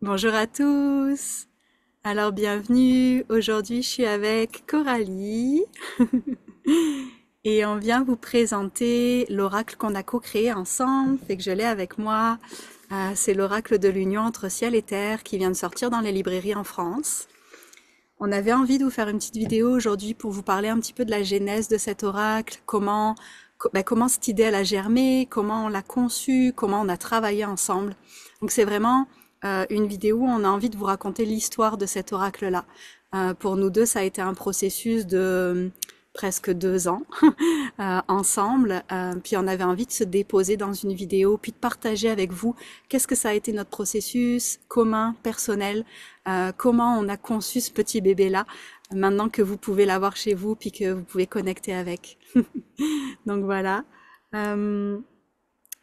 Bonjour à tous. Alors bienvenue. Aujourd'hui, je suis avec Coralie et on vient vous présenter l'oracle qu'on a co-créé ensemble. Fait que je l'ai avec moi. C'est l'oracle de l'union entre ciel et terre qui vient de sortir dans les librairies en France. On avait envie de vous faire une petite vidéo aujourd'hui pour vous parler un petit peu de la genèse de cet oracle, comment cette idée elle a germé, comment on l'a conçue, comment on a travaillé ensemble. Donc c'est vraiment une vidéo où on a envie de vous raconter l'histoire de cet oracle-là. Pour nous deux, ça a été un processus de presque 2 ans ensemble. Puis on avait envie de se déposer dans une vidéo, puis de partager avec vous qu'est-ce que ça a été notre processus commun, personnel, comment on a conçu ce petit bébé-là, maintenant que vous pouvez l'avoir chez vous, puis que vous pouvez connecter avec. Donc voilà. Euh,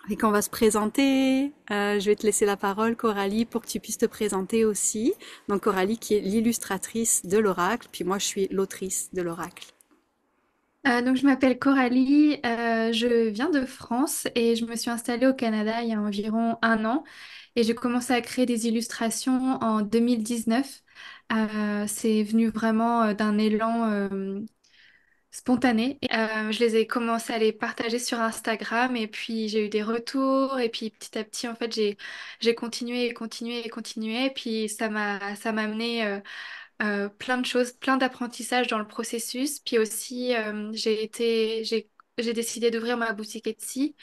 et qu'on va se présenter. Je vais te laisser la parole, Coralie, pour que tu puisses te présenter aussi. Donc Coralie qui est l'illustratrice de l'oracle, puis moi je suis l'autrice de l'oracle. Donc, je m'appelle Coralie, je viens de France et je me suis installée au Canada il y a environ un an et j'ai commencé à créer des illustrations en 2019. C'est venu vraiment d'un élan spontané. Je les ai commencé à les partager sur Instagram et puis j'ai eu des retours et puis petit à petit en fait j'ai continué et continué et continué et puis ça m'a amené plein de choses, plein d'apprentissages dans le processus. Puis aussi, j'ai décidé d'ouvrir ma boutique Etsy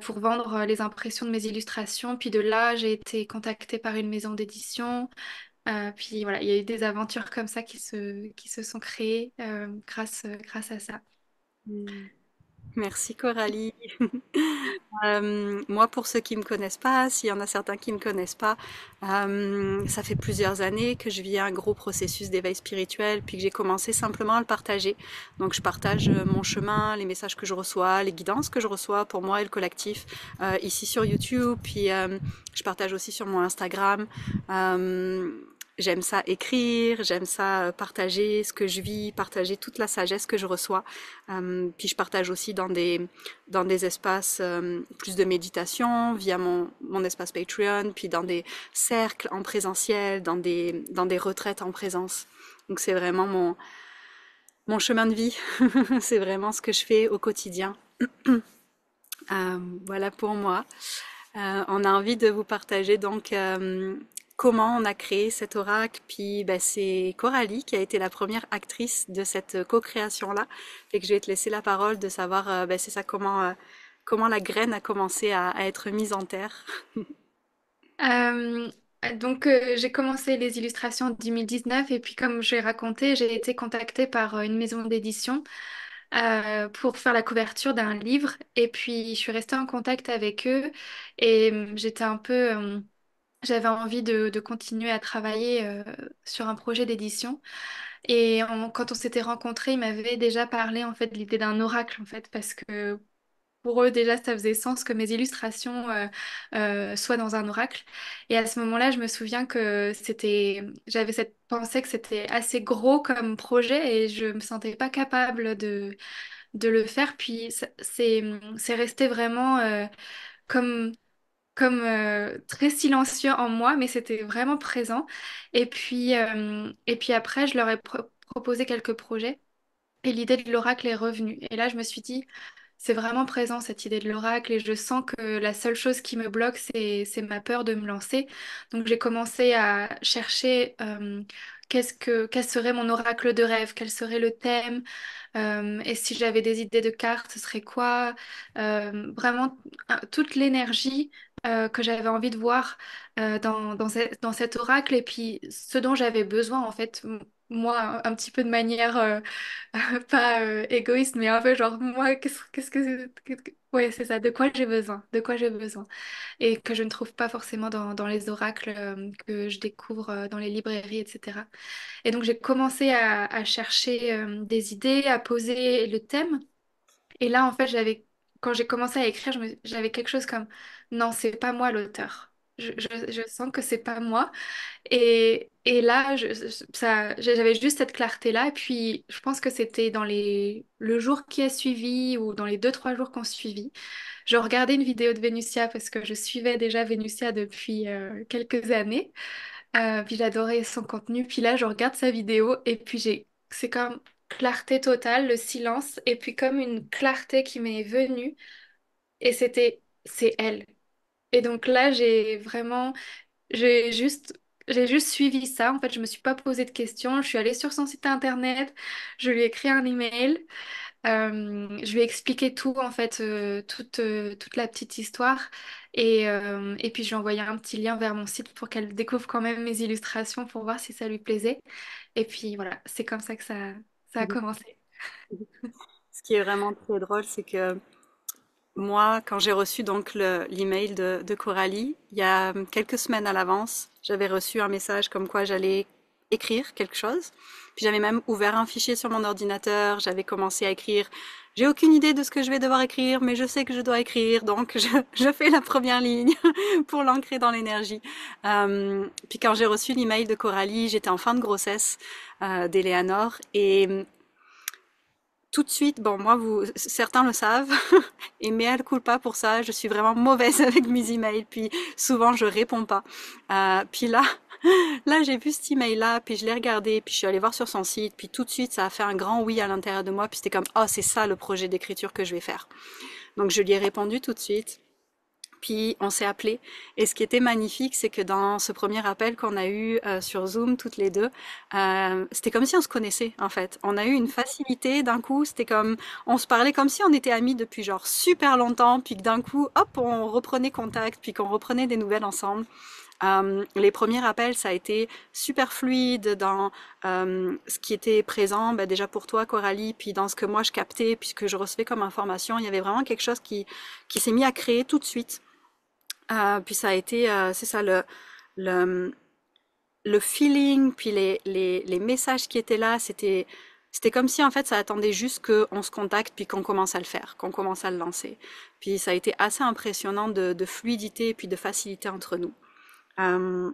pour vendre les impressions de mes illustrations. Puis de là, j'ai été contactée par une maison d'édition. Puis voilà, il y a eu des aventures comme ça qui se sont créées grâce à ça. Merci Coralie. Moi, pour ceux qui me connaissent pas, s'il y en a certains qui me connaissent pas, ça fait plusieurs années que je vis un gros processus d'éveil spirituel, puis que j'ai commencé simplement à le partager. Donc, je partage mon chemin, les messages que je reçois, les guidances que je reçois pour moi et le collectif ici sur YouTube, puis je partage aussi sur mon Instagram. Euh, J'aime ça écrire, j'aime ça partager ce que je vis, partager toute la sagesse que je reçois. Puis je partage aussi dans des espaces plus de méditation via mon espace Patreon, puis dans des cercles en présentiel, dans des retraites en présence. Donc c'est vraiment mon chemin de vie. C'est vraiment ce que je fais au quotidien. Voilà pour moi. On a envie de vous partager donc comment on a créé cet oracle. Puis ben, c'est Coralie qui a été la première actrice de cette co-création-là. Fait que je vais te laisser la parole de savoir, ben, c'est ça, comment la graine a commencé à être mise en terre. Euh, donc, j'ai commencé les illustrations en 2019 et puis comme j'ai raconté, j'ai été contactée par une maison d'édition pour faire la couverture d'un livre. Et puis, je suis restée en contact avec eux et j'étais un peu... j'avais envie de continuer à travailler sur un projet d'édition. Et quand on s'était rencontrés, ils m'avaient déjà parlé en fait de l'idée d'un oracle en fait parce que pour eux déjà ça faisait sens que mes illustrations soient dans un oracle. Et à ce moment-là, je me souviens que j'avais cette pensée que c'était assez gros comme projet et je me sentais pas capable de le faire. Puis c'est resté vraiment comme très silencieux en moi, mais c'était vraiment présent. Et puis après, je leur ai proposé quelques projets et l'idée de l'oracle est revenue. Et là, je me suis dit, c'est vraiment présent cette idée de l'oracle et je sens que la seule chose qui me bloque, c'est ma peur de me lancer. Donc j'ai commencé à chercher quel serait mon oracle de rêve, quel serait le thème, et si j'avais des idées de cartes, ce serait quoi? Vraiment toute l'énergie que j'avais envie de voir dans cet oracle et puis ce dont j'avais besoin en fait. Moi, un petit peu de manière pas égoïste, mais un peu genre moi, ouais, c'est ça, de quoi j'ai besoin, de quoi j'ai besoin, et que je ne trouve pas forcément dans les oracles que je découvre dans les librairies, etc. Et donc j'ai commencé à chercher des idées, à poser le thème. Et là, en fait, quand j'ai commencé à écrire, j'avais quelque chose comme, non, c'est pas moi l'auteur. je sens que c'est pas moi. Et là, j'avais juste cette clarté-là. Et puis, je pense que c'était dans le jour qui a suivi ou dans les 2, 3 jours qui ont suivi. Je regardais une vidéo de Vénusia parce que je suivais déjà Vénusia depuis quelques années. Puis j'adorais son contenu. Puis là, je regarde sa vidéo et puis c'est comme clarté totale, le silence. Et puis comme une clarté qui m'est venue. Et c'est elle. Et donc là, j'ai juste, j'ai juste suivi ça. En fait, je me suis pas posé de questions. Je suis allée sur son site internet. Je lui ai écrit un email. Je lui ai expliqué tout, en fait, toute la petite histoire. Et puis, je lui ai envoyé un petit lien vers mon site pour qu'elle découvre quand même mes illustrations pour voir si ça lui plaisait. Et puis, voilà, c'est comme ça que ça a commencé. Ce qui est vraiment très drôle, c'est que moi, quand j'ai reçu donc l'email de Coralie, il y a quelques semaines à l'avance, j'avais reçu un message comme quoi j'allais écrire quelque chose. Puis j'avais même ouvert un fichier sur mon ordinateur, j'avais commencé à écrire. J'ai aucune idée de ce que je vais devoir écrire, mais je sais que je dois écrire, donc je fais la première ligne pour l'ancrer dans l'énergie. Puis quand j'ai reçu l'email de Coralie, j'étais en fin de grossesse d'Éléanore et tout de suite, bon, moi, certains le savent, et mea culpa pour ça, je suis vraiment mauvaise avec mes emails, puis souvent je réponds pas. Puis là, là, j'ai vu cet email-là, puis je l'ai regardé, puis je suis allée voir sur son site, puis tout de suite, ça a fait un grand oui à l'intérieur de moi, puis c'était comme, oh, c'est ça le projet d'écriture que je vais faire. Donc je lui ai répondu tout de suite. Puis on s'est appelé. Et ce qui était magnifique, c'est que dans ce premier appel qu'on a eu sur Zoom, toutes les deux, c'était comme si on se connaissait en fait. On a eu une facilité d'un coup. C'était comme, on se parlait comme si on était amis depuis genre super longtemps. Puis que d'un coup, hop, on reprenait contact, puis qu'on reprenait des nouvelles ensemble. Les premiers appels, ça a été super fluide dans ce qui était présent, ben, déjà pour toi, Coralie, puis dans ce que moi je captais, puis ce que je recevais comme information. Il y avait vraiment quelque chose qui s'est mis à créer tout de suite. Puis ça a été, c'est ça, le, le feeling, puis les messages qui étaient là, c'était comme si en fait ça attendait juste qu'on se contacte, puis qu'on commence à le faire, qu'on commence à le lancer. Puis ça a été assez impressionnant de fluidité, puis de facilité entre nous. Euh,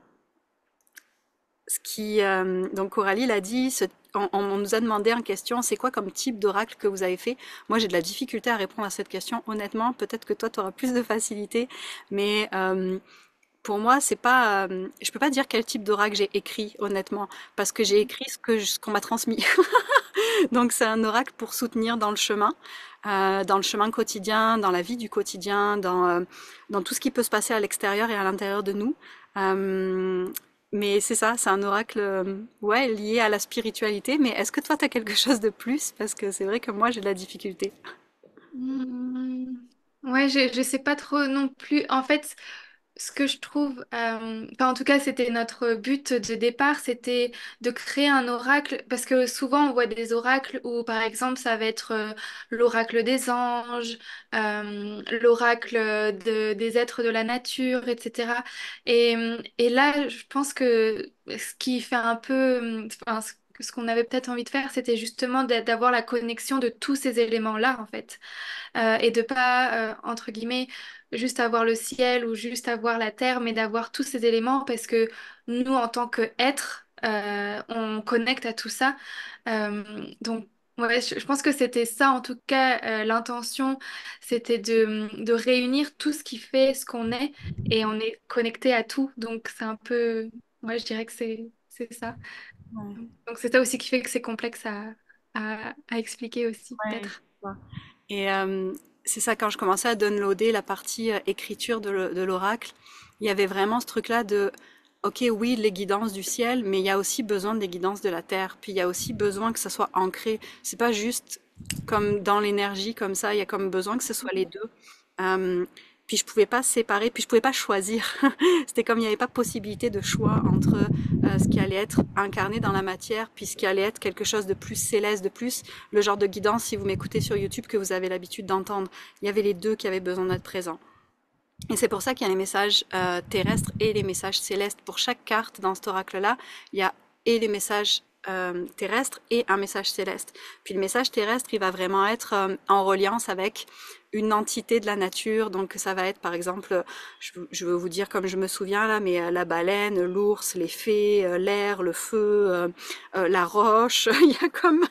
donc Coralie l'a dit, on nous a demandé en question, c'est quoi comme type d'oracle que vous avez fait? Moi, j'ai de la difficulté à répondre à cette question. Honnêtement, peut-être que toi, tu auras plus de facilité, mais pour moi, c'est pas, je peux pas dire quel type d'oracle j'ai écrit, honnêtement, parce que j'ai écrit ce qu'on m'a transmis. Donc, c'est un oracle pour soutenir dans le chemin quotidien, dans la vie du quotidien, dans tout ce qui peut se passer à l'extérieur et à l'intérieur de nous. Euh, mais c'est ça, c'est un oracle, ouais, lié à la spiritualité. Mais est-ce que toi, tu as quelque chose de plus? Parce que c'est vrai que moi, j'ai de la difficulté. Hmm. Ouais, je sais pas trop non plus. En fait, ce que je trouve, enfin, en tout cas, c'était notre but de départ, c'était de créer un oracle, parce que souvent on voit des oracles où, par exemple, ça va être l'oracle des anges, l'oracle des êtres de la nature, etc. Et là, je pense que ce qui fait un peu, enfin, ce qu'on avait peut-être envie de faire, c'était justement d'avoir la connexion de tous ces éléments-là, en fait et de pas, entre guillemets, juste avoir le ciel ou juste avoir la terre, mais d'avoir tous ces éléments parce que nous, en tant qu'êtres, on connecte à tout ça. Euh, donc, ouais, je pense que c'était ça, en tout cas, l'intention, c'était de réunir tout ce qui fait ce qu'on est et on est connecté à tout. Donc, c'est un peu, ouais, je dirais que c'est ça. Ouais, Donc, c'est ça aussi qui fait que c'est complexe à expliquer aussi, ouais, je peut-être. vois. Et c'est ça, quand je commençais à downloader la partie écriture de l'oracle, il y avait vraiment ce truc-là de, ok, oui, les guidances du ciel, mais il y a aussi besoin des guidances de la terre. Puis il y a aussi besoin que ça soit ancré. C'est pas juste comme dans l'énergie, comme ça, il y a comme besoin que ce soit les deux. Euh, puis je pouvais pas séparer, puis je pouvais pas choisir. C'était comme il n'y avait pas possibilité de choix entre ce qui allait être incarné dans la matière, puis ce qui allait être quelque chose de plus céleste, de plus le genre de guidance, si vous m'écoutez sur YouTube, que vous avez l'habitude d'entendre. Il y avait les deux qui avaient besoin d'être présents. Et c'est pour ça qu'il y a les messages terrestres et les messages célestes. Pour chaque carte dans cet oracle-là, il y a et les messages terrestres et un message céleste. Puis le message terrestre, il va vraiment être en reliance avec une entité de la nature. Donc ça va être par exemple, je veux vous dire comme je me souviens là, mais la baleine, l'ours, les fées, l'air, le feu, la roche. Il y a comme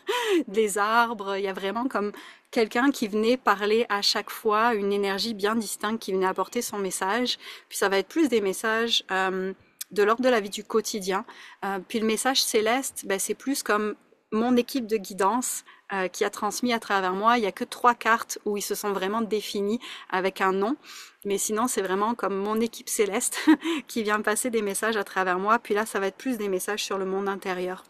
des arbres. Il y a vraiment comme quelqu'un qui venait parler à chaque fois, une énergie bien distincte qui venait apporter son message. Puis ça va être plus des messages de l'ordre de la vie du quotidien. Puis le message céleste, ben, c'est plus comme mon équipe de guidance qui a transmis à travers moi. Il y a que 3 cartes où ils se sont vraiment définis avec un nom. Mais sinon, c'est vraiment comme mon équipe céleste qui vient passer des messages à travers moi. Puis là, ça va être plus des messages sur le monde intérieur.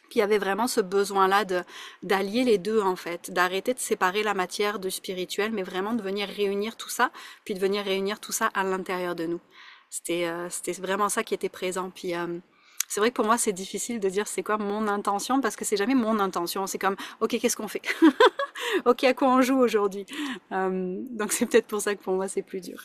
Puis il y avait vraiment ce besoin-là de d'allier les deux en fait, d'arrêter de séparer la matière du spirituel, mais vraiment de venir réunir tout ça, puis de venir réunir tout ça à l'intérieur de nous. C'était vraiment ça qui était présent. Puis c'est vrai que pour moi c'est difficile de dire c'est quoi mon intention parce que c'est jamais mon intention. C'est comme ok qu'est-ce qu'on fait? Ok à quoi on joue aujourd'hui? Donc c'est peut-être pour ça que pour moi c'est plus dur.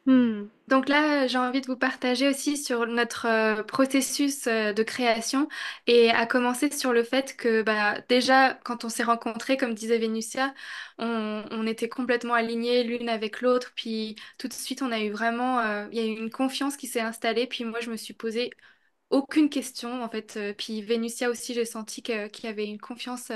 Hmm. Donc là, j'ai envie de vous partager aussi sur notre processus de création et à commencer sur le fait que bah, déjà, quand on s'est rencontrés, comme disait Vénusia, on était complètement alignés l'une avec l'autre. Puis tout de suite, on a eu vraiment, il y a eu une confiance qui s'est installée. Puis moi, je me suis posé aucune question en fait. Puis Vénusia aussi, j'ai senti qu'il y avait une confiance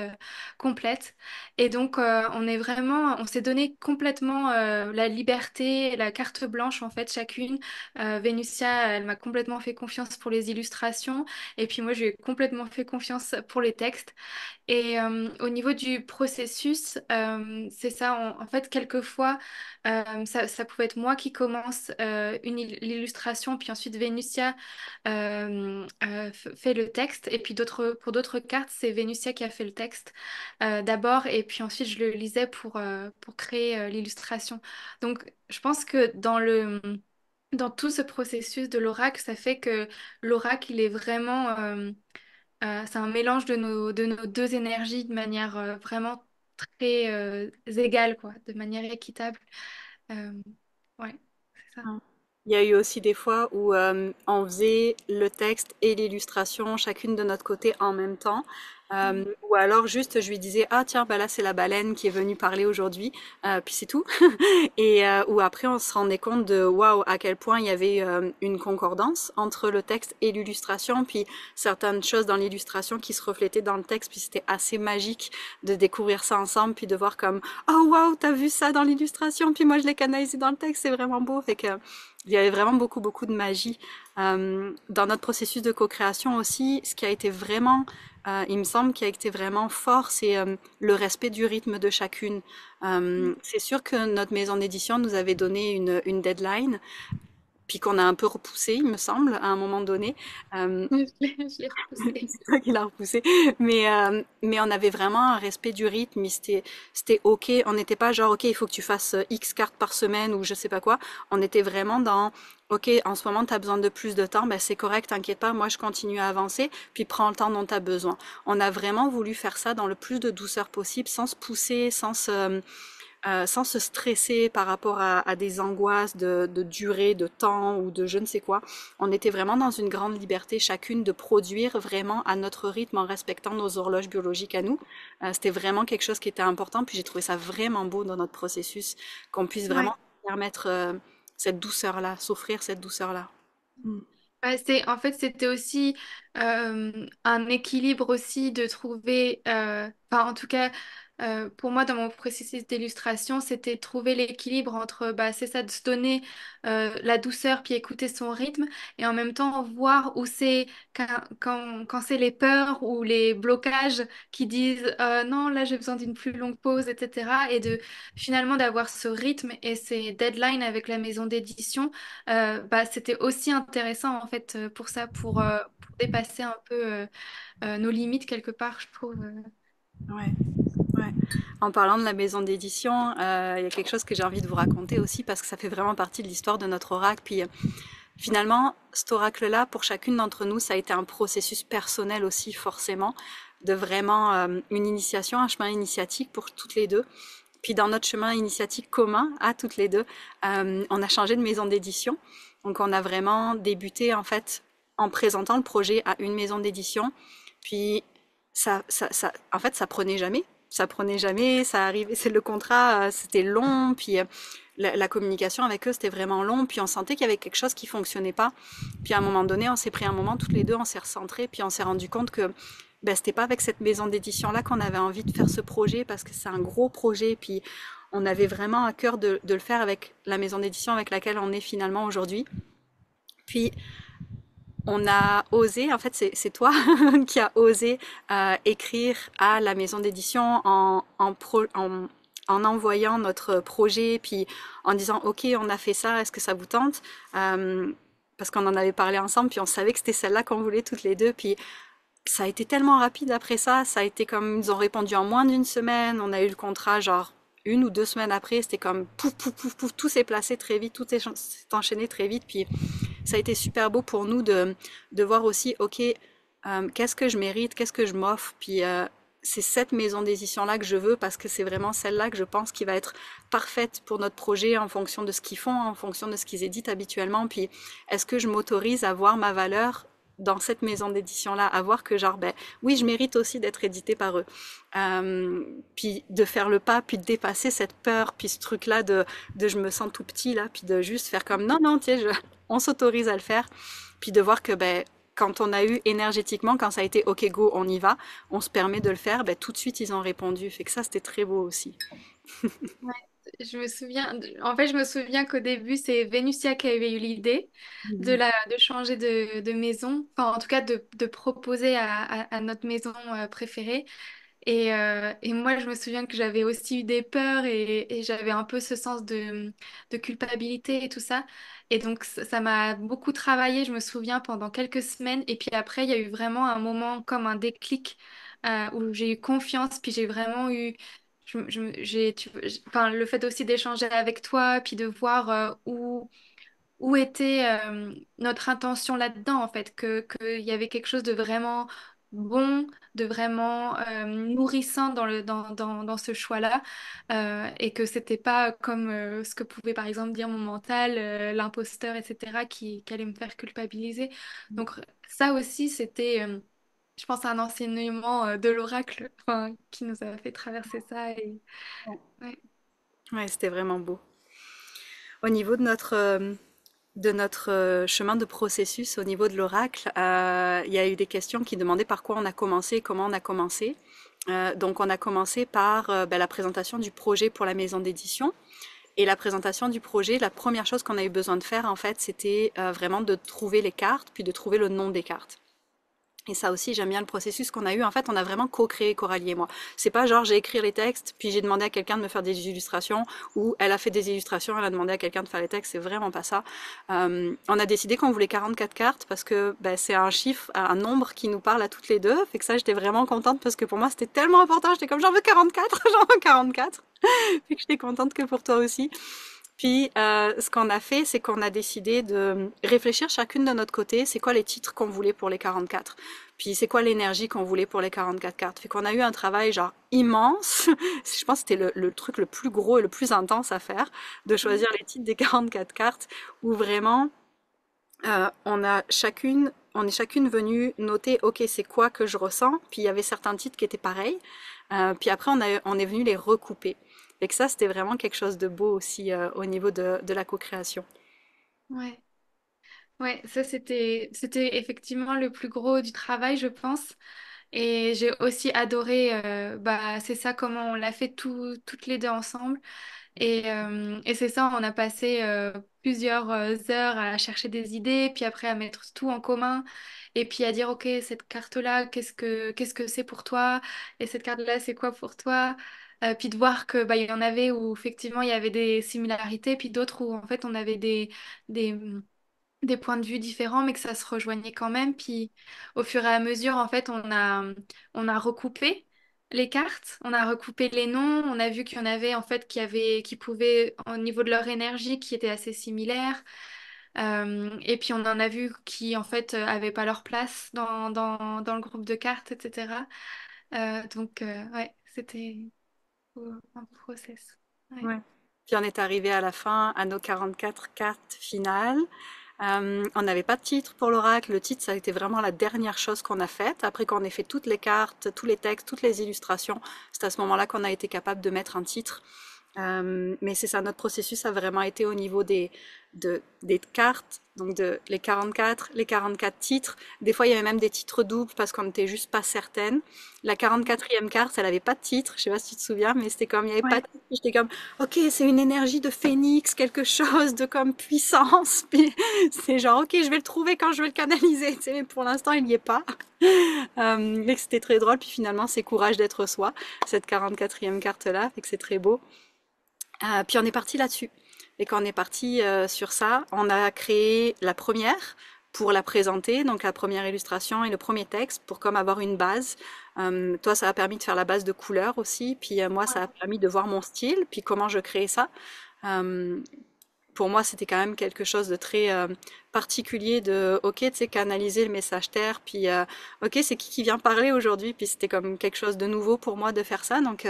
complète. Et donc on s'est donné complètement la liberté, la carte blanche en fait chacune. Vénusia, elle m'a complètement fait confiance pour les illustrations. Et puis moi, j'ai complètement fait confiance pour les textes. Et au niveau du processus, c'est ça, en fait, quelquefois, ça pouvait être moi qui commence l'illustration, puis ensuite Vénusia fait le texte, et puis pour d'autres cartes, c'est Vénusia qui a fait le texte d'abord, et puis ensuite je le lisais pour créer l'illustration. Donc, je pense que dans tout ce processus de l'oracle, ça fait que l'oracle, il est vraiment... c'est un mélange de nos deux énergies de manière vraiment très égale, quoi, de manière équitable. Euh, ouais, c'est ça. Il y a eu aussi des fois où on faisait le texte et l'illustration chacune de notre côté en même temps. Mm. Ou alors juste je lui disais ah tiens bah là c'est la baleine qui est venue parler aujourd'hui puis c'est tout et où après on se rendait compte de waouh à quel point il y avait une concordance entre le texte et l'illustration puis certaines choses dans l'illustration qui se reflétaient dans le texte puis c'était assez magique de découvrir ça ensemble puis de voir comme oh waouh t'as vu ça dans l'illustration puis moi je l'ai canalisé dans le texte c'est vraiment beau fait que il y avait vraiment beaucoup de magie dans notre processus de co-création aussi. Ce qui a été vraiment, il me semble, qui a été vraiment fort, c'est le respect du rythme de chacune. C'est sûr que notre maison d'édition nous avait donné une deadline, puis qu'on a un peu repoussé, il me semble, à un moment donné. Euh, Je l'ai repoussé. c'est toi qui l'as repoussé. Mais on avait vraiment un respect du rythme. C'était OK. On n'était pas genre, OK, il faut que tu fasses X cartes par semaine ou je sais pas quoi. On était vraiment dans, OK, en ce moment, tu as besoin de plus de temps. Ben, c'est correct, t'inquiète pas. Moi, je continue à avancer. Puis prends le temps dont tu as besoin. On a vraiment voulu faire ça dans le plus de douceur possible, sans se pousser, sans se stresser par rapport à des angoisses de durée, de temps ou de je ne sais quoi. On était vraiment dans une grande liberté chacune de produire vraiment à notre rythme en respectant nos horloges biologiques à nous. C'était vraiment quelque chose qui était important. Puis j'ai trouvé ça vraiment beau dans notre processus, qu'on puisse vraiment Ouais. permettre cette douceur-là, s'offrir cette douceur-là. Mm. Ouais, en fait, c'était aussi un équilibre aussi de trouver, enfin, en tout cas, pour moi, dans mon processus d'illustration, c'était trouver l'équilibre entre, bah, c'est ça, de se donner la douceur puis écouter son rythme et en même temps voir où c'est, quand c'est les peurs ou les blocages qui disent, non, là, j'ai besoin d'une plus longue pause, etc. Et de finalement d'avoir ce rythme et ces deadlines avec la maison d'édition bah, c'était aussi intéressant en fait pour ça, pour dépasser un peu nos limites quelque part, je trouve. Ouais. Ouais. En parlant de la maison d'édition, il y a quelque chose que j'ai envie de vous raconter aussi parce que ça fait vraiment partie de l'histoire de notre oracle. Puis finalement, cet oracle-là, pour chacune d'entre nous, ça a été un processus personnel aussi forcément, de vraiment une initiation, un chemin initiatique pour toutes les deux. Puis dans notre chemin initiatique commun à toutes les deux, on a changé de maison d'édition. Donc on a vraiment débuté en fait en présentant le projet à une maison d'édition. Puis en fait, ça prenait jamais. ça prenait jamais, ça arrivait, c'est le contrat, c'était long, puis la communication avec eux, c'était vraiment long, puis on sentait qu'il y avait quelque chose qui fonctionnait pas. Puis à un moment donné, on s'est pris un moment toutes les deux, on s'est recentrés, puis on s'est rendu compte que ben, c'était pas avec cette maison d'édition-là qu'on avait envie de faire ce projet, parce que c'est un gros projet, puis on avait vraiment à cœur de le faire avec la maison d'édition avec laquelle on est finalement aujourd'hui. Puis on a osé, en fait c'est toi qui a osé écrire à la maison d'édition en envoyant notre projet, puis en disant ok on a fait ça, est-ce que ça vous tente? Parce qu'on en avait parlé ensemble, puis on savait que c'était celle-là qu'on voulait toutes les deux, puis ça a été tellement rapide après ça, ça a été comme, ils ont répondu en moins d'une semaine, on a eu le contrat genre 1 ou 2 semaines après, c'était comme pouf, pouf, pouf, pouf, tout s'est placé très vite, tout s'est enchaîné très vite, puis ça a été super beau pour nous de voir aussi, ok, qu'est-ce que je mérite, qu'est-ce que je m'offre, puis c'est cette maison d'édition-là que je veux parce que c'est vraiment celle-là que je pense qui va être parfaite pour notre projet en fonction de ce qu'ils font, en fonction de ce qu'ils éditent habituellement, puis est-ce que je m'autorise à voir ma valeur dans cette maison d'édition-là, à voir que genre, ben oui, je mérite aussi d'être édité par eux. Puis de faire le pas, puis de dépasser cette peur, puis ce truc-là de je me sens tout petit là, puis de juste faire comme non, non, tiens, on s'autorise à le faire, puis de voir que ben quand on a eu énergétiquement, quand ça a été OK go, on y va, on se permet de le faire, ben tout de suite ils ont répondu. Fait que ça c'était très beau aussi. Ouais. Je me souviens, en fait, je me souviens qu'au début, c'est Vénusia qui avait eu l'idée Mhm. de changer de maison, enfin, en tout cas, de proposer à notre maison préférée. Et moi, je me souviens que j'avais aussi eu des peurs et j'avais un peu ce sens de culpabilité et tout ça. Et donc, ça m'a beaucoup travaillé, je me souviens, pendant quelques semaines. Et puis après, il y a eu vraiment un moment comme un déclic où j'ai eu confiance, puis j'ai vraiment eu... enfin, le fait aussi d'échanger avec toi, puis de voir où était notre intention là-dedans, en fait, qu'il y avait quelque chose de vraiment bon, de vraiment nourrissant dans ce choix-là, et que c'était pas comme ce que pouvait par exemple dire mon mental, l'imposteur, etc., qui allait me faire culpabiliser. Donc ça aussi, c'était, je pense, un enseignement de l'oracle, enfin, qui nous a fait traverser ça. Et... ouais. Ouais, c'était vraiment beau. Au niveau de notre chemin de processus, au niveau de l'oracle, il y a eu des questions qui demandaient par quoi on a commencé, comment on a commencé. Donc on a commencé par ben, la présentation du projet pour la maison d'édition. Et la présentation du projet, la première chose qu'on a eu besoin de faire, en fait, c'était vraiment de trouver les cartes, puis de trouver le nom des cartes. Et ça aussi, j'aime bien le processus qu'on a eu. En fait, on a vraiment co-créé, Coralie et moi. C'est pas genre j'ai écrit les textes, puis j'ai demandé à quelqu'un de me faire des illustrations, ou elle a fait des illustrations, elle a demandé à quelqu'un de faire les textes. C'est vraiment pas ça. On a décidé qu'on voulait 44 cartes parce que ben, c'est un chiffre, un nombre qui nous parle à toutes les deux. Fait que ça, j'étais vraiment contente parce que pour moi, c'était tellement important. J'étais comme j'en veux 44, j'en veux 44. Fait que j'étais contente que pour toi aussi. Puis, ce qu'on a fait, c'est qu'on a décidé de réfléchir chacune de notre côté, c'est quoi les titres qu'on voulait pour les 44. Puis, c'est quoi l'énergie qu'on voulait pour les 44 cartes. Fait qu'on a eu un travail genre immense. Je pense que c'était le truc le plus gros et le plus intense à faire, de choisir les titres des 44 cartes, où vraiment, on est chacune venue noter, ok, c'est quoi que je ressens. Puis, il y avait certains titres qui étaient pareils. Puis après, on est venu les recouper. Et que ça, c'était vraiment quelque chose de beau aussi au niveau de la co-création. Ouais. Ouais, ça c'était effectivement le plus gros du travail, je pense. Et j'ai aussi adoré, bah c'est ça comment on l'a fait toutes les deux ensemble. Et c'est ça, on a passé plusieurs heures à chercher des idées, puis après à mettre tout en commun, et puis à dire ok cette carte-là, qu'est-ce que c'est pour toi, et cette carte-là c'est quoi pour toi. Puis de voir que bah il y en avait où effectivement il y avait des similarités, puis d'autres où en fait on avait des des points de vue différents, mais que ça se rejoignait quand même. Puis au fur et à mesure, en fait, on a recoupé les cartes, on a recoupé les noms, on a vu qu'il y en avait en fait qui pouvaient, au niveau de leur énergie, qui étaient assez similaires. Et puis on en a vu qui en fait avaient pas leur place dans le groupe de cartes, etc. Ouais, c'était un process. Ouais. Ouais. Puis on est arrivé à la fin à nos 44 cartes finales. On n'avait pas de titre pour l'oracle. Le titre, ça a été vraiment la dernière chose qu'on a faite. Après qu'on ait fait toutes les cartes, tous les textes, toutes les illustrations, c'est à ce moment-là qu'on a été capable de mettre un titre. Mais c'est ça, notre processus a vraiment été au niveau des cartes, donc les 44 titres. Des fois, il y avait même des titres doubles parce qu'on n'était juste pas certaine. La 44e carte, elle avait pas de titre, je sais pas si tu te souviens, mais c'était comme, il y avait pas Ouais. de titre. J'étais comme, ok, c'est une énergie de phénix, quelque chose de comme puissance. Puis c'est genre, ok, je vais le trouver quand je vais le canaliser, tu sais, mais pour l'instant, il n'y est pas. Mais que c'était très drôle, puis finalement, c'est courage d'être soi, cette 44e carte-là, et que c'est très beau. Puis on est parti là-dessus. Et quand on est parti sur ça, on a créé la première pour la présenter, donc la première illustration et le premier texte pour comme avoir une base. Toi, ça a permis de faire la base de couleurs aussi, puis moi, ça a permis de voir mon style, puis comment je créais ça. Euh, pour moi, c'était quand même quelque chose de très particulier de, ok, tu sais, canaliser le message terre, puis ok, c'est qui vient parler aujourd'hui, puis c'était comme quelque chose de nouveau pour moi de faire ça, donc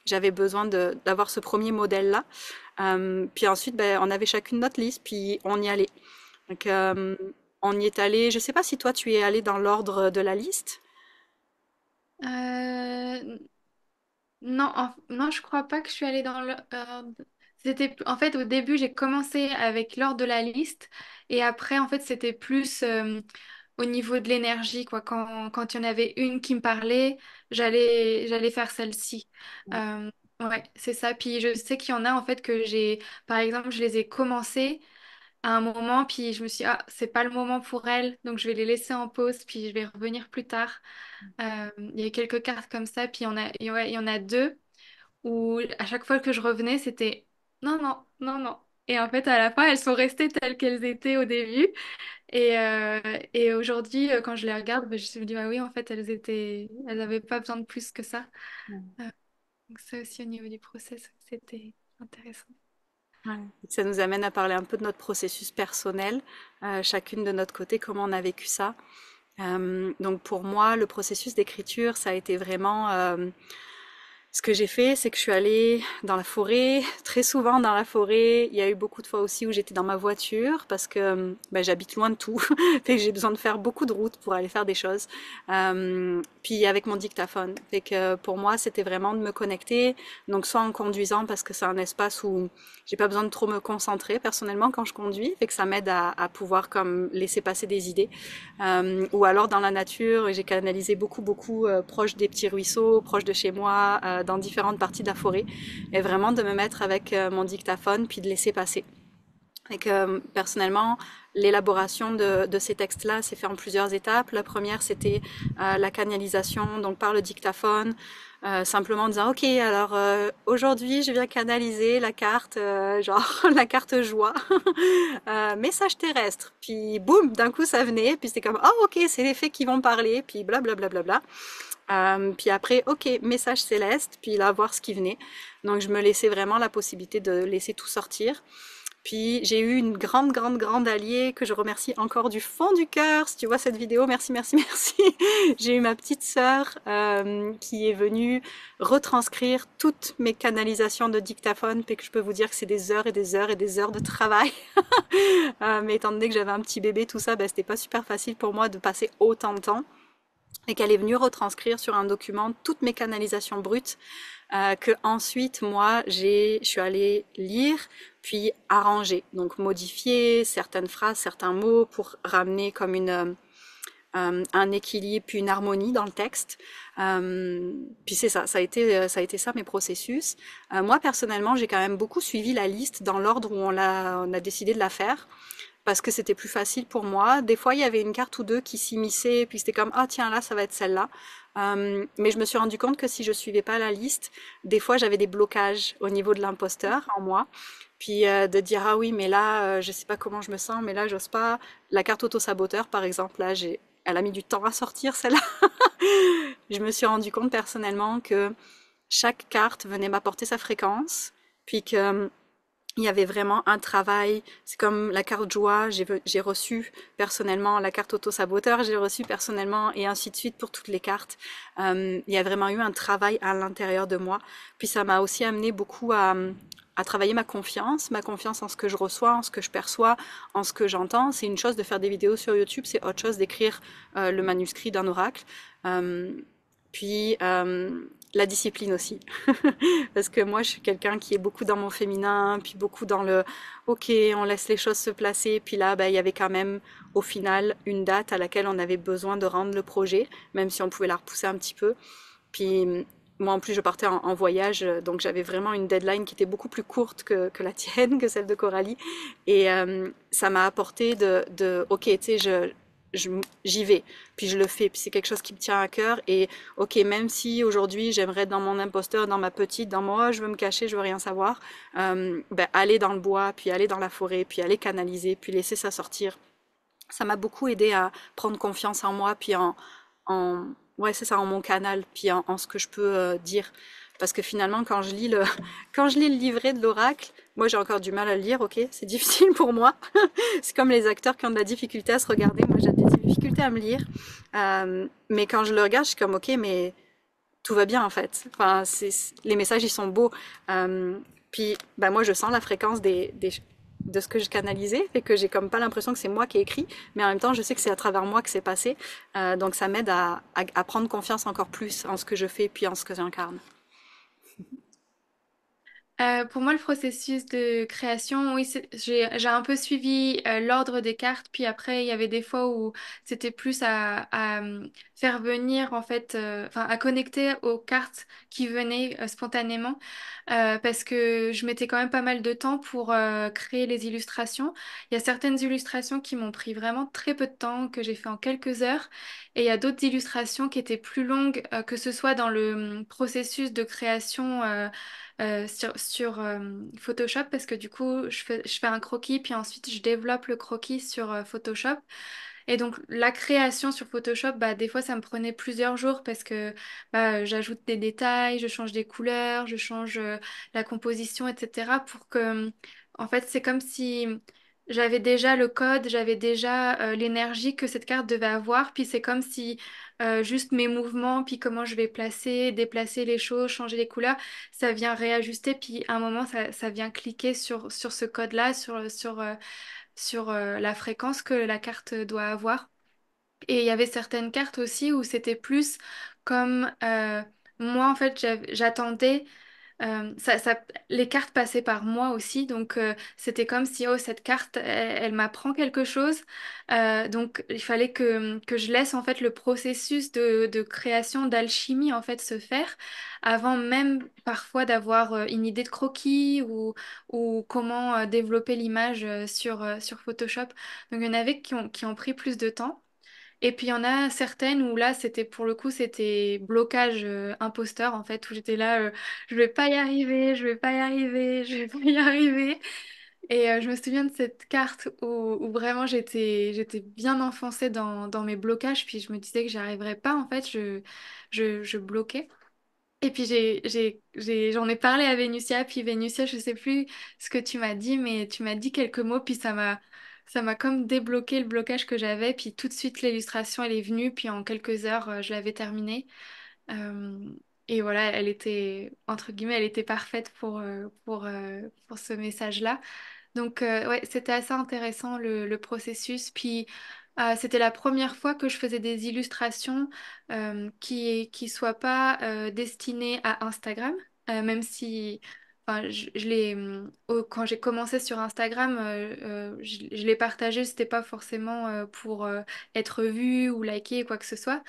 j'avais besoin d'avoir ce premier modèle-là. Puis ensuite, ben, on avait chacune notre liste, puis on y allait. Donc, on y est allé, je sais pas si toi tu es allé dans l'ordre de la liste. Euh, non, non, je crois pas que je suis allée dans le. En fait, au début, j'ai commencé avec l'ordre de la liste et après, en fait, c'était plus au niveau de l'énergie, quoi. Quand il y en avait une qui me parlait, j'allais faire celle-ci. Euh, ouais, c'est ça. Puis je sais qu'il y en a, en fait, par exemple, je les ai commencés à un moment, puis je me suis dit, ah, c'est pas le moment pour elles, donc je vais les laisser en pause, puis je vais revenir plus tard. Il y a quelques cartes comme ça, puis il y en a deux où à chaque fois que je revenais, c'était non, non, non, non. Et en fait, à la fin, elles sont restées telles qu'elles étaient au début. Et aujourd'hui, quand je les regarde, ben, je me dis, ah oui, en fait, elles n'avaient pas besoin de plus que ça. Euh, donc ça aussi, au niveau du process, c'était intéressant. Ouais. Ça nous amène à parler un peu de notre processus personnel, chacune de notre côté, comment on a vécu ça. Donc pour moi, le processus d'écriture, ça a été vraiment ce que j'ai fait, c'est que je suis allée dans la forêt, très souvent dans la forêt. Il y a eu beaucoup de fois aussi où j'étais dans ma voiture parce que ben, j'habite loin de tout, fait que j'ai besoin de faire beaucoup de routes pour aller faire des choses. Puis avec mon dictaphone, fait que pour moi c'était vraiment de me connecter, donc soit en conduisant parce que c'est un espace où j'ai pas besoin de trop me concentrer personnellement quand je conduis, fait que ça m'aide à pouvoir comme laisser passer des idées. Ou alors dans la nature, et j'ai canalisé beaucoup proche des petits ruisseaux, proche de chez moi, dans différentes parties de la forêt, et vraiment de me mettre avec mon dictaphone puis de laisser passer. Et que personnellement, l'élaboration de ces textes-là s'est fait en plusieurs étapes. La première, c'était la canalisation, donc par le dictaphone, simplement en disant, OK, alors aujourd'hui, je viens canaliser la carte, genre la carte joie, message terrestre. Puis boum, d'un coup, ça venait, puis c'était comme, oh, OK, c'est les fées qui vont parler, puis blablabla. Bla, bla, bla, bla. Puis après, OK, message céleste, puis là, voir ce qui venait. Donc, je me laissais vraiment la possibilité de laisser tout sortir. Puis j'ai eu une grande alliée que je remercie encore du fond du cœur. Si tu vois cette vidéo, merci, merci, merci. J'ai eu ma petite sœur qui est venue retranscrire toutes mes canalisations de dictaphone, puis que je peux vous dire que c'est des heures et des heures et des heures de travail. Mais étant donné que j'avais un petit bébé, tout ça, ben, c'était pas super facile pour moi de passer autant de temps. Et qu'elle est venue retranscrire sur un document toutes mes canalisations brutes que ensuite moi je suis allée lire puis arranger, donc modifier certaines phrases, certains mots pour ramener comme un équilibre puis une harmonie dans le texte. Puis c'est ça, ça a été ça mes processus. Moi personnellement, j'ai quand même beaucoup suivi la liste dans l'ordre où on a décidé de la faire parce que c'était plus facile pour moi. Des fois, il y avait une carte ou deux qui s'immisçaient, puis c'était comme, ah tiens, là, ça va être celle-là. Mais je me suis rendu compte que si je suivais pas la liste, des fois, j'avais des blocages au niveau de l'imposteur en moi. Puis de dire, ah oui, mais là, je sais pas comment je me sens, mais là, j'ose pas. La carte auto-saboteur, par exemple, là, elle a mis du temps à sortir, celle-là. Je me suis rendu compte personnellement que chaque carte venait m'apporter sa fréquence, puis que il y avait vraiment un travail. C'est comme la carte joie, j'ai reçu personnellement la carte auto-saboteur, j'ai reçu personnellement et ainsi de suite pour toutes les cartes. Il y a vraiment eu un travail à l'intérieur de moi. Puis ça m'a aussi amené beaucoup à à travailler ma confiance en ce que je reçois, en ce que je perçois, en ce que j'entends. C'est une chose de faire des vidéos sur YouTube, c'est autre chose d'écrire le manuscrit d'un oracle. Euh, puis la discipline aussi. Parce que moi, je suis quelqu'un qui est beaucoup dans mon féminin, puis beaucoup dans le OK, on laisse les choses se placer. Puis là, ben, il y avait quand même, au final, une date à laquelle on avait besoin de rendre le projet, même si on pouvait la repousser un petit peu. Puis moi, en plus, je partais en voyage, donc j'avais vraiment une deadline qui était beaucoup plus courte que la tienne, que celle de Coralie. Et ça m'a apporté OK, tu sais, j'y vais, puis je le fais, puis c'est quelque chose qui me tient à cœur. Et OK, même si aujourd'hui j'aimerais être dans mon imposteur, dans ma petite, dans moi, oh, je veux me cacher, je veux rien savoir, ben, aller dans le bois, puis aller dans la forêt, puis aller canaliser, puis laisser ça sortir, ça m'a beaucoup aidé à prendre confiance en moi, puis en ouais, c'est ça, en mon canal, puis en ce que je peux dire. Parce que finalement, quand je lis le livret de l'oracle, moi j'ai encore du mal à le lire, ok, c'est difficile pour moi. C'est comme les acteurs qui ont de la difficulté à se regarder, moi j'ai des difficultés à me lire. Mais quand je le regarde, je suis comme, ok, mais tout va bien en fait. Enfin, les messages ils sont beaux. Puis bah, moi je sens la fréquence de ce que je canalisais, et que j'ai comme pas l'impression que c'est moi qui ai écrit, mais en même temps je sais que c'est à travers moi que c'est passé. Donc ça m'aide à prendre confiance encore plus en ce que je fais, puis en ce que j'incarne. Pour moi, le processus de création, oui, j'ai un peu suivi l'ordre des cartes, puis après, il y avait des fois où c'était plus à faire venir, en fait, enfin, à connecter aux cartes qui venaient spontanément, parce que je mettais quand même pas mal de temps pour créer les illustrations. Il y a certaines illustrations qui m'ont pris vraiment très peu de temps, que j'ai fait en quelques heures, et il y a d'autres illustrations qui étaient plus longues, que ce soit dans le processus de création. Sur Photoshop parce que du coup je fais un croquis puis ensuite je développe le croquis sur Photoshop et donc la création sur Photoshop bah des fois ça me prenait plusieurs jours parce que bah, j'ajoute des détails, je change des couleurs, je change la composition etc. pour que en fait c'est comme si j'avais déjà le code, j'avais déjà l'énergie que cette carte devait avoir puis c'est comme si juste mes mouvements puis comment je vais placer, déplacer les choses, changer les couleurs ça vient réajuster, puis à un moment, ça vient cliquer sur ce code-là, sur la fréquence que la carte doit avoir. Et il y avait certaines cartes aussi où c'était plus comme moi, en fait, j'attendais. Les cartes passaient par moi aussi, donc c'était comme si oh cette carte elle m'apprend quelque chose, donc il fallait que je laisse en fait le processus de création d'alchimie en fait se faire avant même parfois d'avoir une idée de croquis ou comment développer l'image sur Photoshop. Donc il y en avait qui ont pris plus de temps. Et puis il y en a certaines où là, c'était pour le coup, c'était blocage imposteur en fait, où j'étais là, je vais pas y arriver, je vais pas y arriver, je vais pas y arriver. Et je me souviens de cette carte où vraiment j'étais bien enfoncée dans mes blocages, puis je me disais que j'y arriverais pas en fait, je bloquais. Et puis j'en ai parlé à Vénusia, puis Vénusia, je sais plus ce que tu m'as dit, mais tu m'as dit quelques mots, puis ça m'a comme débloqué le blocage que j'avais, puis tout de suite l'illustration elle est venue, puis en quelques heures je l'avais terminée. Euh, et voilà, elle était, entre guillemets, elle était parfaite pour ce message-là. Donc, ouais, c'était assez intéressant le processus. Puis, c'était la première fois que je faisais des illustrations qui soient pas destinées à Instagram, même si enfin, quand j'ai commencé sur Instagram, je l'ai partagé, c'était pas forcément pour être vu ou liké, quoi que ce soit.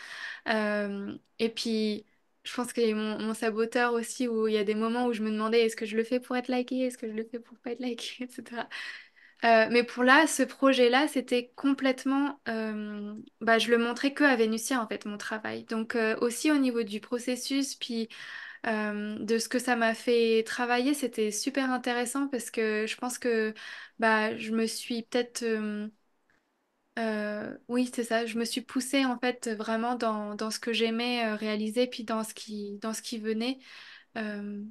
Et puis, je pense qu'il y a eu mon saboteur aussi, où il y a des moments où je me demandais est-ce que je le fais pour être liké, est-ce que je le fais pour pas être liké, etc. Mais pour là, ce projet-là, c'était complètement... bah, je le montrais que à Vénusia, en fait, mon travail. Donc aussi au niveau du processus, puis de ce que ça m'a fait travailler, c'était super intéressant parce que je pense que bah, je me suis peut-être... oui, c'est ça. Je me suis poussée en fait vraiment dans ce que j'aimais réaliser, puis dans ce qui venait. Euh,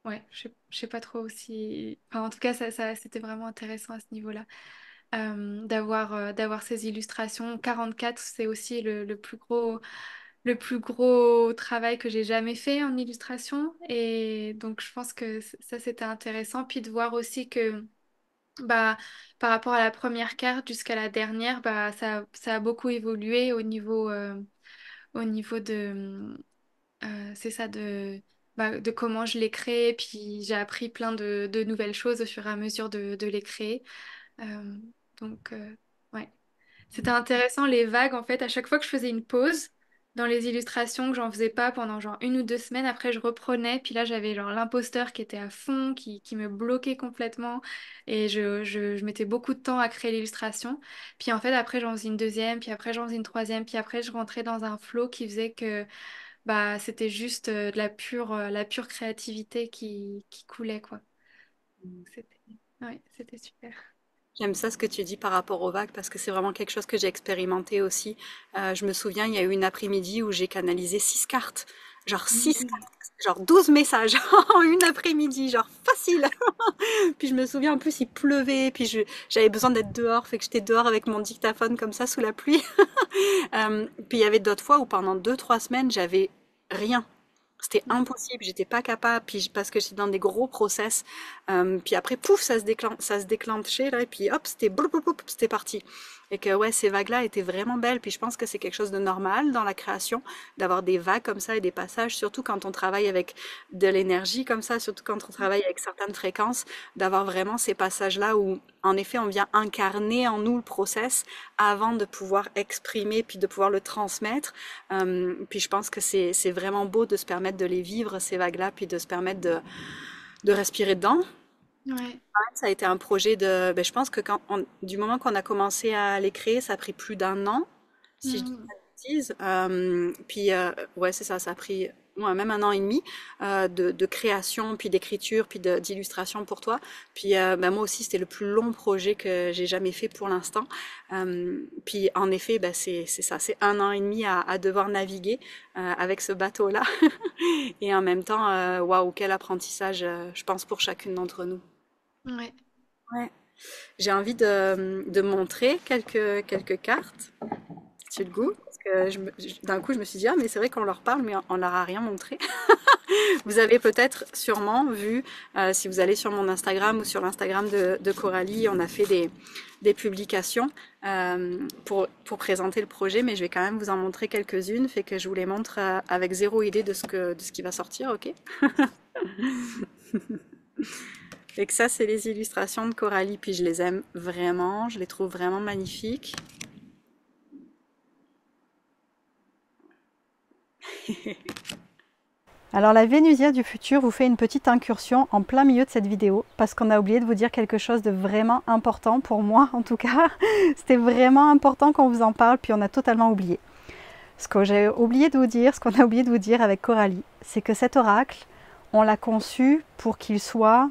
ouais, je sais pas trop aussi. Enfin, en tout cas, c'était vraiment intéressant à ce niveau-là. D'avoir ces illustrations. 44, c'est aussi le plus gros. le plus gros travail que j'ai jamais fait en illustration. Et donc, je pense que ça, c'était intéressant. Puis de voir aussi que bah, par rapport à la première carte jusqu'à la dernière, bah, ça a beaucoup évolué au niveau de, c'est ça, de comment je l'ai créé. Puis j'ai appris plein de nouvelles choses au fur et à mesure de les créer. Euh, donc, ouais. C'était intéressant, les vagues, en fait, à chaque fois que je faisais une pause dans les illustrations, que j'en faisais pas pendant genre 1 ou 2 semaines, après je reprenais, puis là j'avais genre l'imposteur qui était à fond, qui me bloquait complètement, et je mettais beaucoup de temps à créer l'illustration. Puis en fait, après j'en faisais une deuxième, puis après j'en faisais une troisième, puis après je rentrais dans un flow qui faisait que bah c'était juste de la pure créativité qui coulait, quoi. C'était ouais, c'était super. J'aime ça ce que tu dis par rapport aux vagues parce que c'est vraiment quelque chose que j'ai expérimenté aussi. Je me souviens, il y a eu une après-midi où j'ai canalisé 6 cartes. Genre 6 cartes, genre 12 messages en une après-midi, genre facile. Puis je me souviens en plus il pleuvait, puis j'avais besoin d'être dehors, fait que j'étais dehors avec mon dictaphone comme ça sous la pluie. Puis il y avait d'autres fois où pendant 2, 3 semaines j'avais rien. C'était impossible, j'étais pas capable, puis parce que j'étais dans des gros process. Puis après, pouf, ça se déclenchait là, et puis hop, c'était bloup, bloup, bloup, c'était parti. Et que ouais, ces vagues-là étaient vraiment belles. Puis je pense que c'est quelque chose de normal dans la création, d'avoir des vagues comme ça et des passages, surtout quand on travaille avec de l'énergie comme ça, surtout quand on travaille avec certaines fréquences, d'avoir vraiment ces passages-là où, en effet, on vient incarner en nous le process avant de pouvoir exprimer, puis de pouvoir le transmettre. Puis je pense que c'est vraiment beau de se permettre de les vivre, ces vagues-là, puis de se permettre de respirer dedans. Ouais. Ça a été un projet de, ben, je pense que du moment qu'on a commencé à les créer, ça a pris plus d'1 an, si je dis Mm. pas de bêtises. Puis ouais, c'est ça, ça a pris ouais, même 1 an et demi de création, puis d'écriture, puis d'illustration pour toi. Puis ben, moi aussi, c'était le plus long projet que j'ai jamais fait pour l'instant. Puis en effet, ben, c'est ça, c'est 1 an et demi à devoir naviguer avec ce bateau-là. Et en même temps, waouh, quel apprentissage, je pense, pour chacune d'entre nous. Ouais. Ouais. J'ai envie de montrer quelques cartes, si tu as le goût. Parce que d'un coup, je me suis dit, ah, mais c'est vrai qu'on leur parle, mais on leur a rien montré. Vous avez peut-être sûrement vu, si vous allez sur mon Instagram ou sur l'Instagram de Coralie, on a fait des publications pour présenter le projet, mais je vais quand même vous en montrer quelques-unes, fait que je vous les montre avec zéro idée de ce qui va sortir, ok? Et que ça, c'est les illustrations de Coralie, puis je les aime vraiment, je les trouve vraiment magnifiques. Alors la Vénusia du futur vous fait une petite incursion en plein milieu de cette vidéo parce qu'on a oublié de vous dire quelque chose de vraiment important pour moi en tout cas. C'était vraiment important qu'on vous en parle puis on a totalement oublié. Ce que j'ai oublié de vous dire, ce qu'on a oublié de vous dire avec Coralie, c'est que cet oracle, on l'a conçu pour qu'il soit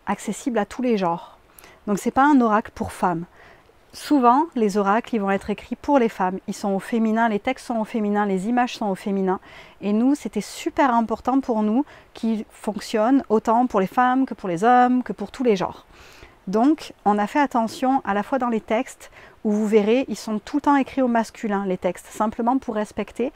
accessible à tous les genres. Donc c'est pas un oracle pour femmes. Souvent, les oracles, ils vont être écrits pour les femmes. Ils sont au féminin, les textes sont au féminin, les images sont au féminin. Et nous, c'était super important pour nous qu'ils fonctionnent autant pour les femmes que pour les hommes, que pour tous les genres. Donc, on a fait attention à la fois dans les textes, où vous verrez, ils sont tout le temps écrits au masculin, les textes, simplement pour respecter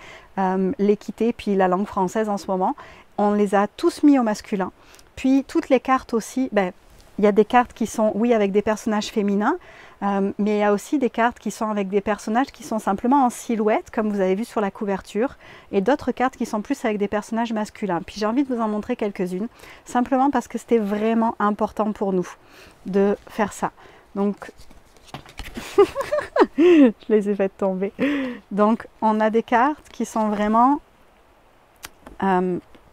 l'équité, puis la langue française en ce moment. On les a tous mis au masculin. Puis, toutes les cartes aussi, ben, il y a des cartes qui sont, oui, avec des personnages féminins, mais il y a aussi des cartes qui sont avec des personnages qui sont simplement en silhouette, comme vous avez vu sur la couverture, et d'autres cartes qui sont plus avec des personnages masculins. Puis j'ai envie de vous en montrer quelques-unes, simplement parce que c'était vraiment important pour nous de faire ça. Donc, je les ai faites tomber. Donc, on a des cartes qui sont vraiment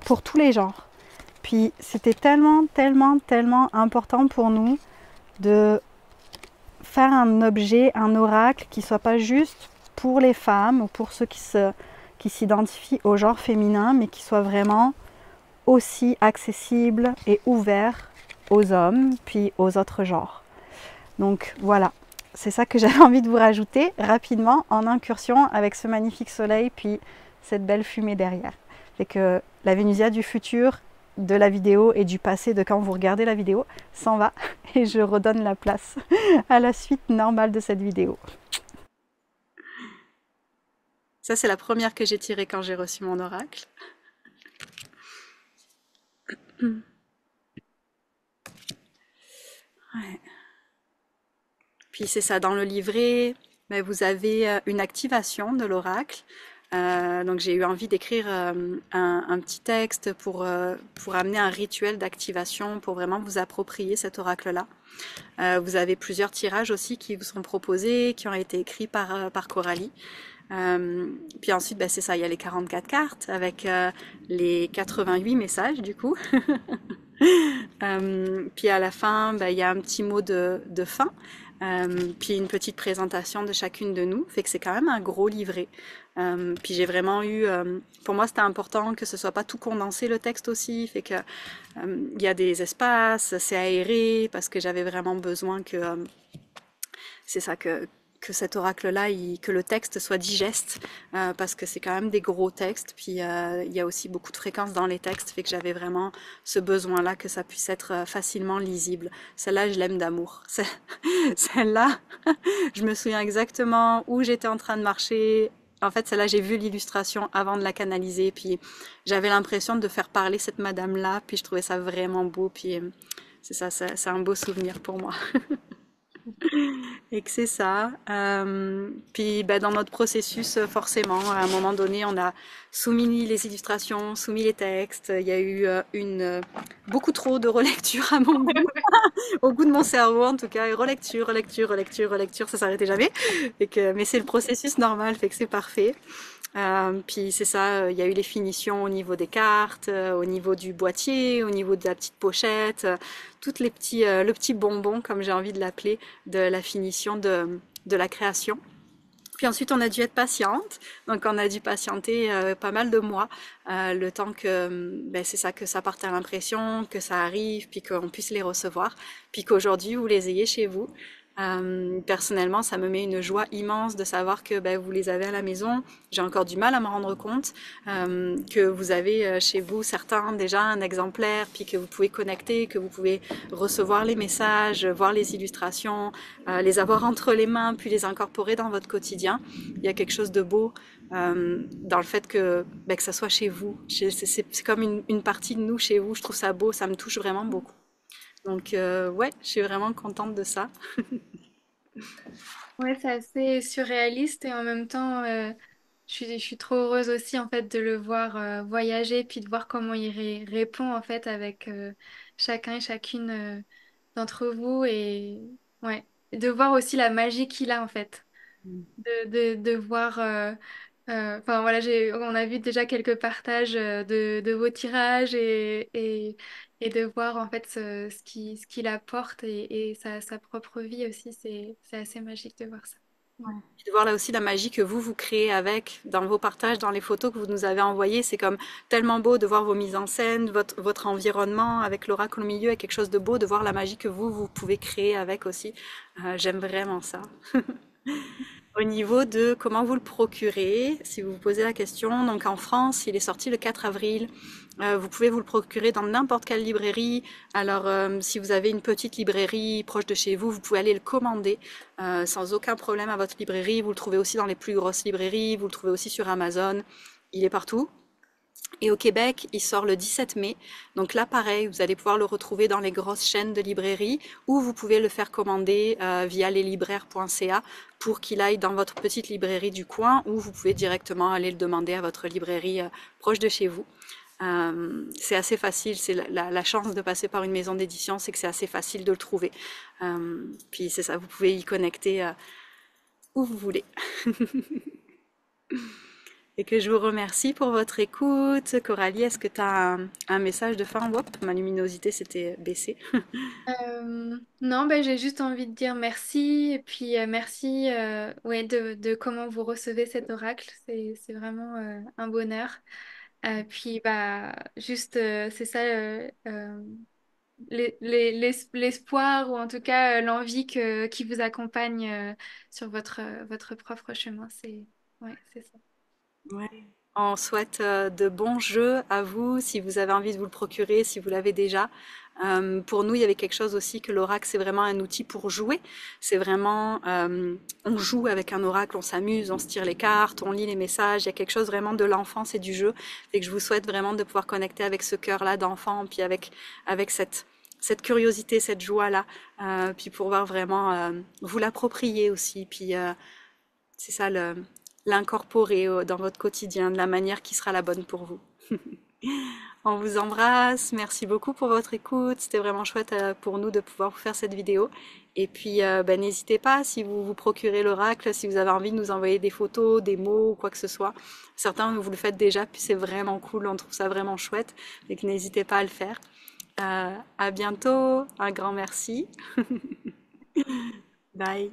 pour tous les genres. Puis c'était tellement, tellement, tellement important pour nous de faire un objet, un oracle qui soit pas juste pour les femmes ou pour ceux qui s'identifient au genre féminin, mais qui soit vraiment aussi accessible et ouvert aux hommes, puis aux autres genres. Donc voilà, c'est ça que j'avais envie de vous rajouter rapidement en incursion avec ce magnifique soleil, puis cette belle fumée derrière. Fait que la Vénusia du futur, de la vidéo et du passé de quand vous regardez la vidéo s'en va et je redonne la place à la suite normale de cette vidéo. Ça, c'est la première que j'ai tirée quand j'ai reçu mon oracle. Ouais. Puis c'est ça, dans le livret, ben, vous avez une activation de l'oracle. Donc j'ai eu envie d'écrire un petit texte pour amener un rituel d'activation, pour vraiment vous approprier cet oracle-là. Vous avez plusieurs tirages aussi qui vous sont proposés, qui ont été écrits par Coralie. Euh, Puis ensuite, ben, c'est ça, il y a les 44 cartes avec les 88 messages du coup. Puis à la fin, bah, il y a un petit mot de fin, puis une petite présentation de chacune de nous. Fait que c'est quand même un gros livret. Puis j'ai vraiment eu, pour moi c'était important que ce soit pas tout condensé le texte aussi. Fait que il y a des espaces, c'est aéré parce que j'avais vraiment besoin que c'est ça que cet oracle-là, que le texte soit digeste, parce que c'est quand même des gros textes, puis il y a aussi beaucoup de fréquences dans les textes, fait que j'avais vraiment ce besoin-là que ça puisse être facilement lisible. Celle-là, je l'aime d'amour. Celle-là, je me souviens exactement où j'étais en train de marcher. En fait, celle-là, j'ai vu l'illustration avant de la canaliser, puis j'avais l'impression de faire parler cette madame-là, puis je trouvais ça vraiment beau, puis c'est ça, c'est un beau souvenir pour moi. Et que c'est ça. Puis ben, dans notre processus, forcément, à un moment donné, on a soumis les illustrations, soumis les textes. Il y a eu beaucoup trop de relecture à mon goût, au goût de mon cerveau en tout cas. Et relecture, relecture, relecture, relecture, ça s'arrêtait jamais. Mais c'est le processus normal, fait que c'est parfait. Puis c'est ça, il y a eu les finitions au niveau des cartes, au niveau du boîtier, au niveau de la petite pochette, toutes les petits, le petit bonbon, comme j'ai envie de l'appeler, de la finition de la création. Puis ensuite, on a dû être patiente, donc on a dû patienter pas mal de mois, le temps que, ben, c'est ça, que ça parte à l'impression, que ça arrive, puis qu'on puisse les recevoir, puis qu'aujourd'hui vous les ayez chez vous. Personnellement, ça me met une joie immense de savoir que ben, vous les avez à la maison. J'ai encore du mal à me rendre compte que vous avez chez vous certains déjà un exemplaire, puis que vous pouvez connecter, que vous pouvez recevoir les messages, voir les illustrations, les avoir entre les mains, puis les incorporer dans votre quotidien. Il y a quelque chose de beau dans le fait que, ben, que ça soit chez vous. C'est comme une partie de nous chez vous. Je trouve ça beau, ça me touche vraiment beaucoup. Donc ouais, je suis vraiment contente de ça. Ouais, c'est assez surréaliste et en même temps, je suis trop heureuse aussi en fait de le voir voyager puis de voir comment il répond en fait avec chacun et chacune d'entre vous et ouais, de voir aussi la magie qu'il a en fait, de voir. Enfin voilà, on a vu déjà quelques partages de vos tirages et de voir en fait ce qu'il apporte et sa propre vie aussi, c'est assez magique de voir ça. Ouais. Puis de voir là aussi la magie que vous créez avec, dans vos partages, dans les photos que vous nous avez envoyées. C'est comme tellement beau de voir vos mises en scène, votre environnement avec l'oracle au milieu, et quelque chose de beau de voir la magie que vous pouvez créer avec aussi. J'aime vraiment ça. Au niveau de comment vous le procurez, si vous vous posez la question, donc en France, il est sorti le 4 avril. Vous pouvez vous le procurer dans n'importe quelle librairie. Alors, si vous avez une petite librairie proche de chez vous, vous pouvez aller le commander sans aucun problème à votre librairie. Vous le trouvez aussi dans les plus grosses librairies. Vous le trouvez aussi sur Amazon. Il est partout. Et au Québec, il sort le 17 mai. Donc là, pareil, vous allez pouvoir le retrouver dans les grosses chaînes de librairies ou vous pouvez le faire commander via leslibraires.ca pour qu'il aille dans votre petite librairie du coin ou vous pouvez directement aller le demander à votre librairie proche de chez vous. C'est assez facile, c'est la chance de passer par une maison d'édition, c'est que c'est assez facile de le trouver. Puis c'est ça, vous pouvez y connecter où vous voulez. Et que je vous remercie pour votre écoute. Coralie, est-ce que tu as un message de fin? Hop, ma luminosité s'était baissée. Non, ben, j'ai juste envie de dire merci et puis merci ouais, de comment vous recevez cet oracle. C'est vraiment un bonheur. Puis bah juste c'est ça l'espoir ou en tout cas l'envie qui vous accompagne sur votre propre chemin. C'est ouais, c'est ça. Ouais. On souhaite de bons jeux à vous, si vous avez envie de vous le procurer, si vous l'avez déjà. Pour nous, il y avait quelque chose aussi que l'oracle, c'est vraiment un outil pour jouer. C'est vraiment, on joue avec un oracle, on s'amuse, on se tire les cartes, on lit les messages. Il y a quelque chose vraiment de l'enfance et du jeu. Et que je vous souhaite vraiment de pouvoir connecter avec ce cœur-là d'enfant, puis avec cette curiosité, cette joie-là, puis pouvoir vraiment vous l'approprier aussi. Puis c'est ça, l'incorporer dans votre quotidien de la manière qui sera la bonne pour vous. On vous embrasse, merci beaucoup pour votre écoute, c'était vraiment chouette pour nous de pouvoir vous faire cette vidéo. Et puis ben, n'hésitez pas si vous vous procurez l'oracle, si vous avez envie de nous envoyer des photos, des mots ou quoi que ce soit. Certains vous le faites déjà, puis c'est vraiment cool, on trouve ça vraiment chouette. Donc n'hésitez pas à le faire. À bientôt, un grand merci. Bye.